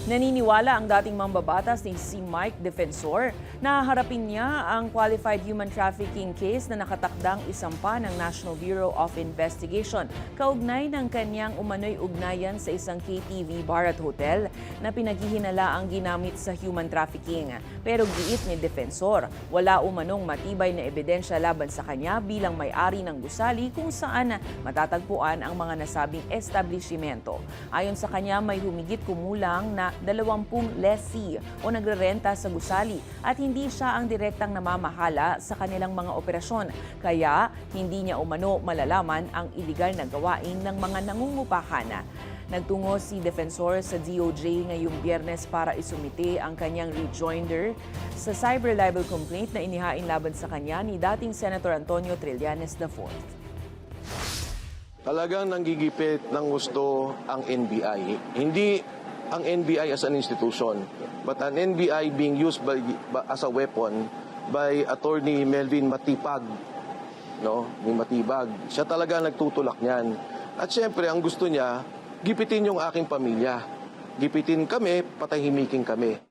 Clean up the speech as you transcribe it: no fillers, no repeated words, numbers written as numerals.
Naniniwala ang dating mambabatas ni si Mike Defensor na harapin niya ang qualified human trafficking case na nakatakdang isampa ng National Bureau of Investigation kaugnay ng kanyang umano'y ugnayan sa isang KTV bar at hotel na pinaghihinala ang ginamit sa human trafficking. Pero giit ni Defensor, wala umanong matibay na ebidensya laban sa kanya bilang may-ari ng gusali kung saan matatagpuan ang mga nasabing establishmento. Ayon sa kanya, may humigit kumulang na 20 lessee o nagrerenta sa gusali at hindi siya ang direktang namamahala sa kanilang mga operasyon. Kaya hindi niya umano malalaman ang iligal na gawain ng mga nangungupahan. Nagtungo si Defensor sa DOJ ngayong Biyernes para isumite ang kanyang rejoinder sa cyber libel complaint na inihain laban sa kanya ni dating Senator Antonio Trillanes IV. Talagang nanggigipit ng gusto ang NBI. Hindi ang NBI as an institution, but an NBI being used as a weapon by Attorney Melvin Matipag. No? Ni Matibag. Siya talaga nagtutulak niyan. At syempre, ang gusto niya, gipitin yung aking pamilya. Gipitin kami, patahimikin kami.